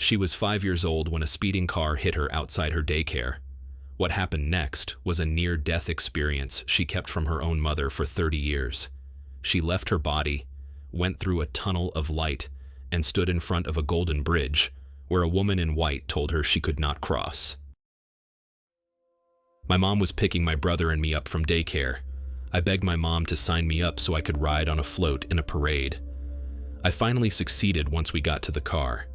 She was 5 years old when a speeding car hit her outside her daycare. What happened next was a near-death experience she kept from her own mother for 30 years. She left her body, went through a tunnel of light, and stood in front of a golden bridge, where a woman in white told her she could not cross. My mom was picking my brother and me up from daycare. I begged my mom to sign me up so I could ride on a float in a parade. I finally succeeded once we got to the car.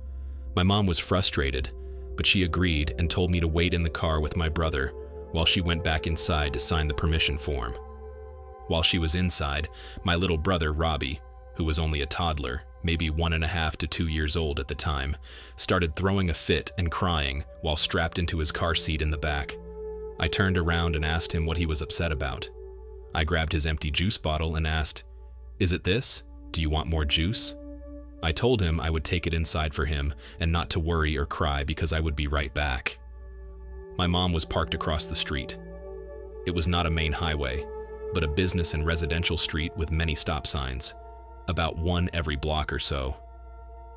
My mom was frustrated, but she agreed and told me to wait in the car with my brother while she went back inside to sign the permission form. While she was inside, my little brother, Robbie, who was only a toddler, maybe 1.5 to 2 years old at the time, started throwing a fit and crying while strapped into his car seat in the back. I turned around and asked him what he was upset about. I grabbed his empty juice bottle and asked, "Is it this? Do you want more juice?" I told him I would take it inside for him and not to worry or cry because I would be right back. My mom was parked across the street. It was not a main highway, but a business and residential street with many stop signs, about one every block or so.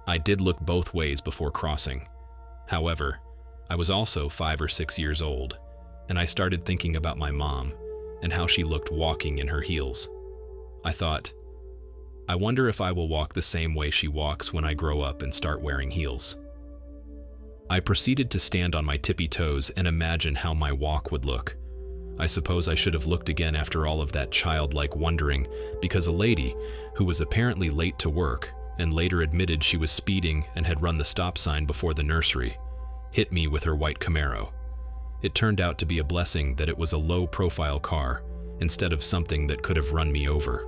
I did look both ways before crossing. However, I was also 5 or 6 years old, and I started thinking about my mom and how she looked walking in her heels. I thought, I wonder if I will walk the same way she walks when I grow up and start wearing heels. I proceeded to stand on my tippy toes and imagine how my walk would look. I suppose I should have looked again after all of that childlike wondering, because a lady, who was apparently late to work and later admitted she was speeding and had run the stop sign before the nursery, hit me with her white Camaro. It turned out to be a blessing that it was a low-profile car instead of something that could have run me over.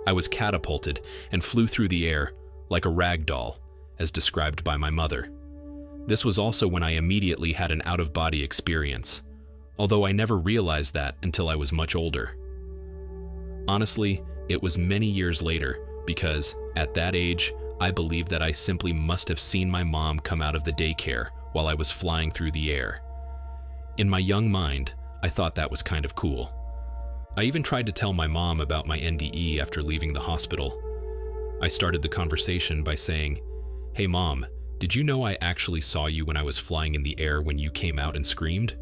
I was catapulted and flew through the air like a rag doll, as described by my mother. This was also when I immediately had an out-of-body experience, although I never realized that until I was much older. Honestly, it was many years later because, at that age, I believe that I simply must have seen my mom come out of the daycare while I was flying through the air. In my young mind, I thought that was kind of cool. I even tried to tell my mom about my NDE after leaving the hospital. I started the conversation by saying, "Hey mom, did you know I actually saw you when I was flying in the air when you came out and screamed?"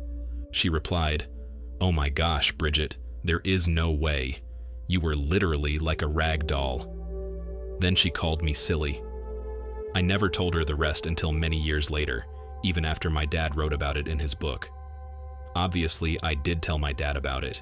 She replied, "Oh my gosh, Bridgette, there is no way. You were literally like a rag doll." Then she called me silly. I never told her the rest until many years later, even after my dad wrote about it in his book. Obviously, I did tell my dad about it.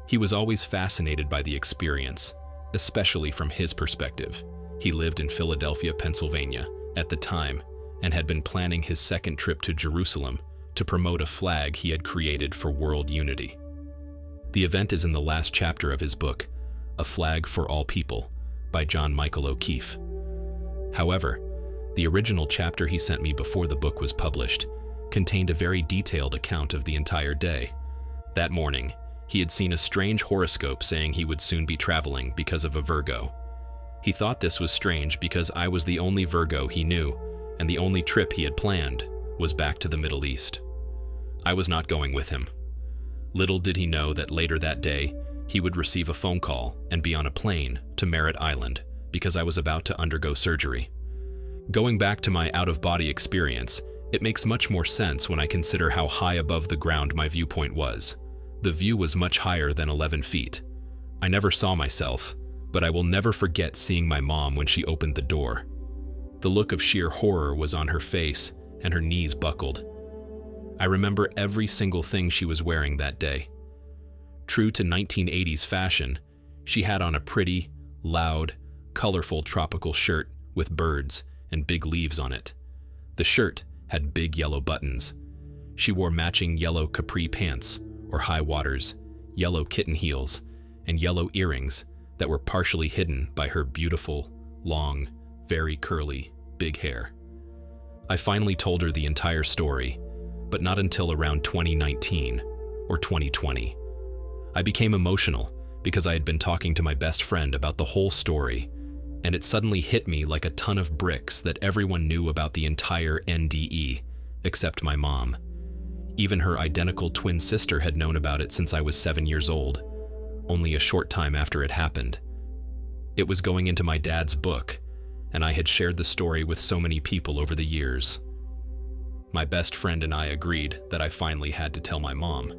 He was always fascinated by the experience, especially from his perspective. He lived in Philadelphia, Pennsylvania at the time and had been planning his second trip to Jerusalem to promote a flag he had created for world unity. The event is in the last chapter of his book, A Flag for All People, by John Michael O'Keefe. However, the original chapter he sent me before the book was published contained a very detailed account of the entire day. That morning, he had seen a strange horoscope saying he would soon be traveling because of a Virgo. He thought this was strange because I was the only Virgo he knew, and the only trip he had planned was back to the Middle East. I was not going with him. Little did he know that later that day, he would receive a phone call and be on a plane to Merritt Island because I was about to undergo surgery. Going back to my out-of-body experience, it makes much more sense when I consider how high above the ground my viewpoint was. The view was much higher than 11 feet. I never saw myself, but I will never forget seeing my mom when she opened the door. The look of sheer horror was on her face, and her knees buckled. I remember every single thing she was wearing that day. True to 1980s fashion, she had on a pretty, loud, colorful tropical shirt with birds and big leaves on it. The shirt had big yellow buttons. She wore matching yellow capri pants, or high waters, yellow kitten heels, and yellow earrings that were partially hidden by her beautiful, long, very curly, big hair. I finally told her the entire story, but not until around 2019 or 2020. I became emotional because I had been talking to my best friend about the whole story, and it suddenly hit me like a ton of bricks that everyone knew about the entire NDE, except my mom. Even her identical twin sister had known about it since I was 7 years old, only a short time after it happened. It was going into my dad's book, and I had shared the story with so many people over the years. My best friend and I agreed that I finally had to tell my mom.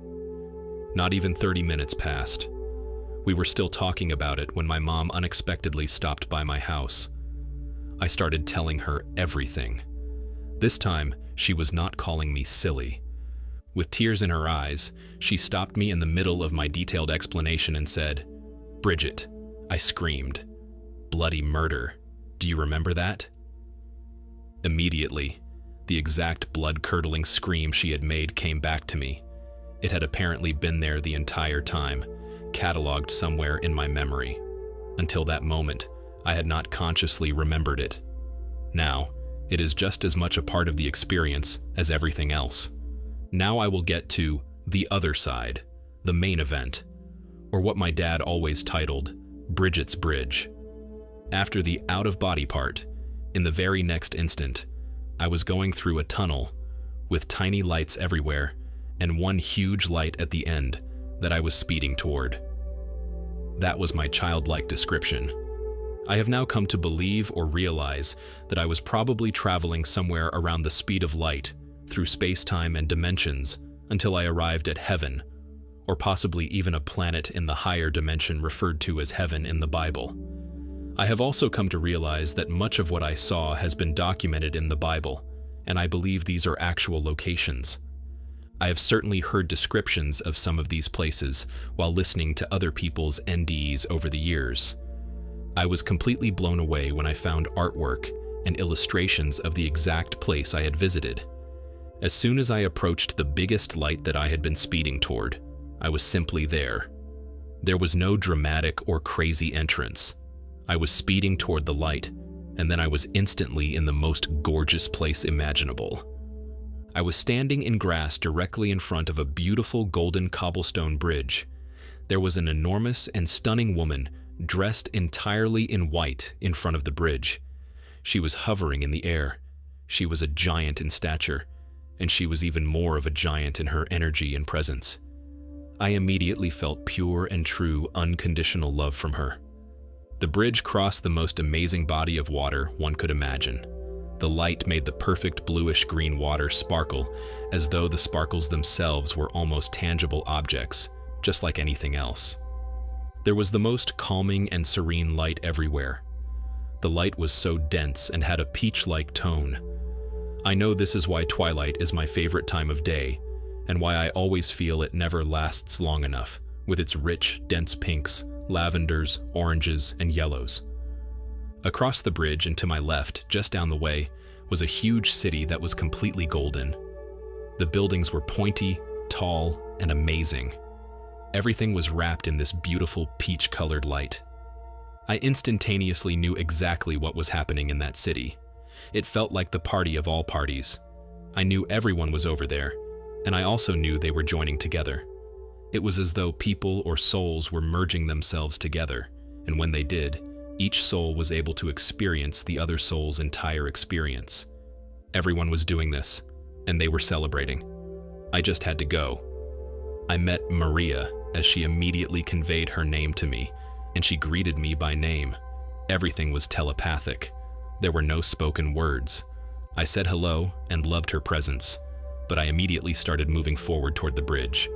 Not even 30 minutes passed. We were still talking about it when my mom unexpectedly stopped by my house. I started telling her everything. This time, she was not calling me silly. With tears in her eyes, she stopped me in the middle of my detailed explanation and said, "Bridgette," I screamed. "Bloody murder. Do you remember that?" Immediately, the exact blood-curdling scream she had made came back to me. It had apparently been there the entire time, cataloged somewhere in my memory. Until that moment, I had not consciously remembered it. Now, it is just as much a part of the experience as everything else. Now I will get to the other side, the main event, or what my dad always titled Bridgette's Bridge. After the out-of-body part, in the very next instant, I was going through a tunnel with tiny lights everywhere and one huge light at the end that I was speeding toward. That was my childlike description. I have now come to believe or realize that I was probably traveling somewhere around the speed of light through space-time and dimensions until I arrived at heaven, or possibly even a planet in the higher dimension referred to as heaven in the Bible. I have also come to realize that much of what I saw has been documented in the Bible, and I believe these are actual locations. I have certainly heard descriptions of some of these places while listening to other people's NDEs over the years. I was completely blown away when I found artwork and illustrations of the exact place I had visited. As soon as I approached the biggest light that I had been speeding toward, I was simply there. There was no dramatic or crazy entrance. I was speeding toward the light, and then I was instantly in the most gorgeous place imaginable. I was standing in grass directly in front of a beautiful golden cobblestone bridge. There was an enormous and stunning woman dressed entirely in white in front of the bridge. She was hovering in the air. She was a giant in stature, and she was even more of a giant in her energy and presence. I immediately felt pure and true unconditional love from her. The bridge crossed the most amazing body of water one could imagine. The light made the perfect bluish-green water sparkle as though the sparkles themselves were almost tangible objects, just like anything else. There was the most calming and serene light everywhere. The light was so dense and had a peach-like tone. I know this is why twilight is my favorite time of day, and why I always feel it never lasts long enough, with its rich, dense pinks, lavenders, oranges, and yellows. Across the bridge and to my left, just down the way, was a huge city that was completely golden. The buildings were pointy, tall, and amazing. Everything was wrapped in this beautiful peach-colored light. I instantaneously knew exactly what was happening in that city. It felt like the party of all parties. I knew everyone was over there, and I also knew they were joining together. It was as though people or souls were merging themselves together, and when they did, each soul was able to experience the other soul's entire experience. Everyone was doing this, and they were celebrating. I just had to go. I met Maria as she immediately conveyed her name to me, and she greeted me by name. Everything was telepathic. There were no spoken words. I said hello and loved her presence, but I immediately started moving forward toward the bridge.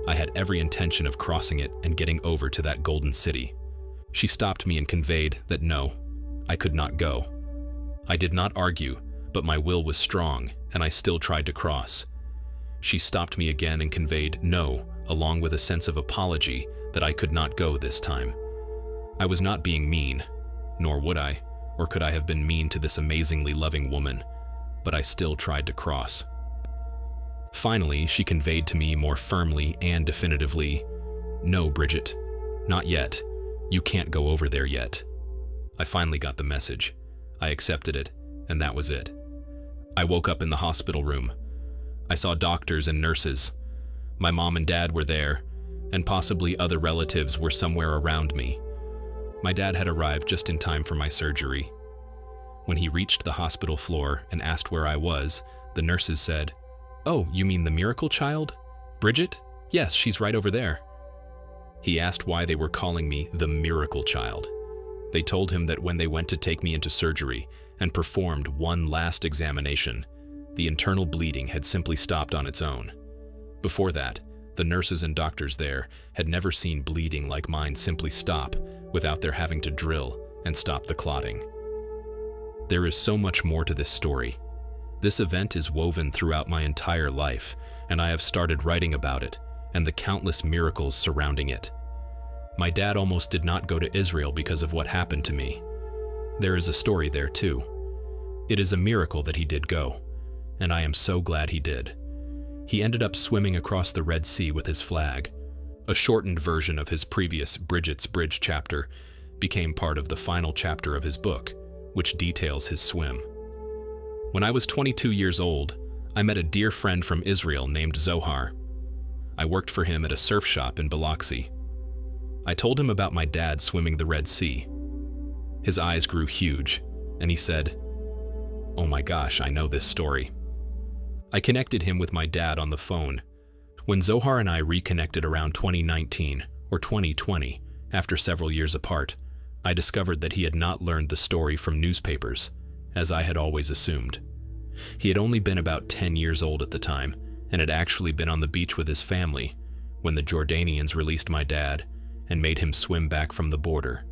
I had every intention of crossing it and getting over to that golden city. She stopped me and conveyed that no, I could not go. I did not argue, but my will was strong, and I still tried to cross. She stopped me again and conveyed no, along with a sense of apology that I could not go this time. I was not being mean, nor would I, or could I have been mean to this amazingly loving woman, but I still tried to cross. Finally, she conveyed to me more firmly and definitively, "No, Bridgette, not yet. You can't go over there yet." I finally got the message. I accepted it, and that was it. I woke up in the hospital room. I saw doctors and nurses. My mom and dad were there, and possibly other relatives were somewhere around me. My dad had arrived just in time for my surgery. When he reached the hospital floor and asked where I was, the nurses said, "Oh, you mean the miracle child? Bridgette? Yes, she's right over there." He asked why they were calling me the miracle child. They told him that when they went to take me into surgery and performed one last examination, The internal bleeding had simply stopped on its own. Before that, the nurses and doctors there had never seen bleeding like mine simply stop without their having to drill and stop the clotting. There is so much more to this story. This event is woven throughout my entire life, and I have started writing about it and the countless miracles surrounding it. My dad almost did not go to Israel because of what happened to me. There is a story there too. It is a miracle that he did go, and I am so glad he did. He ended up swimming across the Red Sea with his flag. A shortened version of his previous Bridgette's Bridge chapter became part of the final chapter of his book, which details his swim. When I was 22 years old, I met a dear friend from Israel named Zohar. I worked for him at a surf shop in Biloxi. I told him about my dad swimming the Red Sea. His eyes grew huge, and he said, "Oh my gosh, I know this story." I connected him with my dad on the phone. When Zohar and I reconnected around 2019 or 2020, after several years apart, I discovered that he had not learned the story from newspapers, as I had always assumed. He had only been about 10 years old at the time, and had actually been on the beach with his family when the Jordanians released my dad and made him swim back from the border.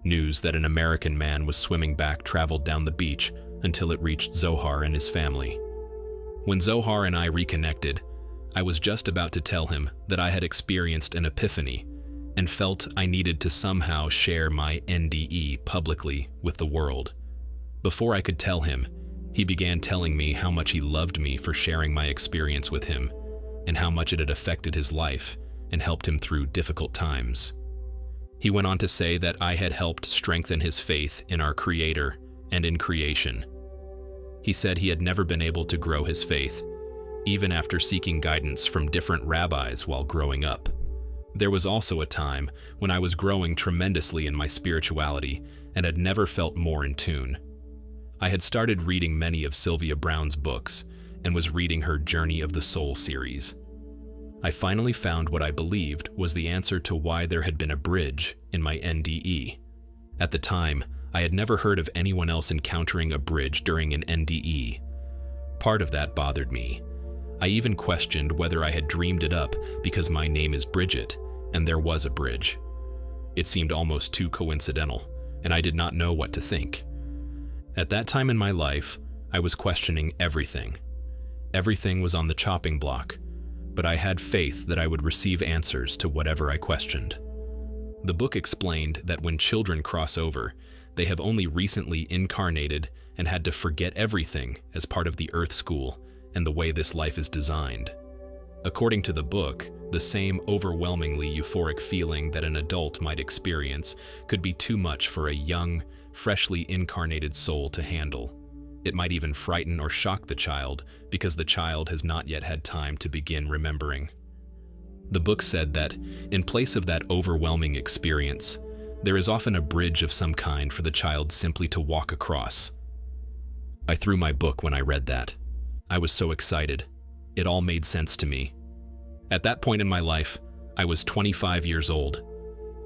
News that an American man was swimming back traveled down the beach until it reached Zohar and his family. When Zohar and I reconnected, I was just about to tell him that I had experienced an epiphany and felt I needed to somehow share my NDE publicly with the world. Before I could tell him, he began telling me how much he loved me for sharing my experience with him and how much it had affected his life and helped him through difficult times. He went on to say that I had helped strengthen his faith in our Creator and in creation. He said he had never been able to grow his faith, even after seeking guidance from different rabbis while growing up. There was also a time when I was growing tremendously in my spirituality and had never felt more in tune. I had started reading many of Sylvia Browne's books and was reading her Journey of the Soul series. I finally found what I believed was the answer to why there had been a bridge in my NDE. At the time, I had never heard of anyone else encountering a bridge during an NDE. Part of that bothered me. I even questioned whether I had dreamed it up because my name is Bridgette and there was a bridge. It seemed almost too coincidental, and I did not know what to think. At that time in my life, I was questioning everything. Everything was on the chopping block, but I had faith that I would receive answers to whatever I questioned. The book explained that when children cross over, they have only recently incarnated and had to forget everything as part of the Earth School and the way this life is designed. According to the book, the same overwhelmingly euphoric feeling that an adult might experience could be too much for a young, freshly incarnated soul to handle. It might even frighten or shock the child because the child has not yet had time to begin remembering. The book said that, in place of that overwhelming experience, there is often a bridge of some kind for the child simply to walk across. I threw my book when I read that. I was so excited. It all made sense to me. At that point in my life, I was 25 years old,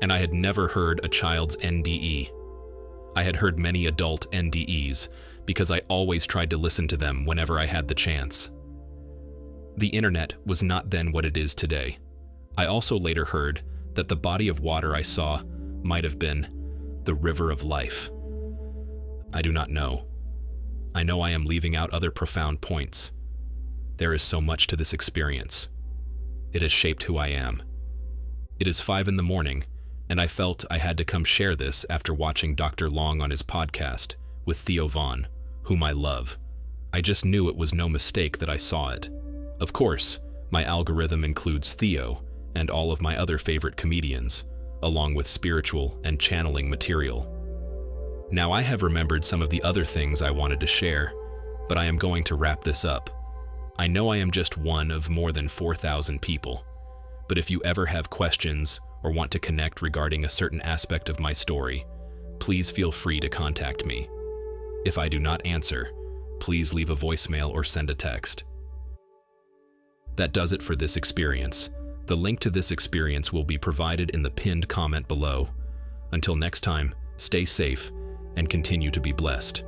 and I had never heard a child's NDE. I had heard many adult NDEs because I always tried to listen to them whenever I had the chance. The internet was not then what it is today. I also later heard that the body of water I saw might have been the river of life. I do not know. I know I am leaving out other profound points. There is so much to this experience. It has shaped who I am. It is 5 in the morning, and I felt I had to come share this after watching Dr. Long on his podcast with Theo Vaughn, whom I love. I just knew it was no mistake that I saw it. Of course, my algorithm includes Theo and all of my other favorite comedians, along with spiritual and channeling material. Now I have remembered some of the other things I wanted to share, but I am going to wrap this up. I know I am just one of more than 4,000 people, but if you ever have questions or want to connect regarding a certain aspect of my story, please feel free to contact me. If I do not answer, please leave a voicemail or send a text. That does it for this experience. The link to this experience will be provided in the pinned comment below. Until next time, stay safe and continue to be blessed.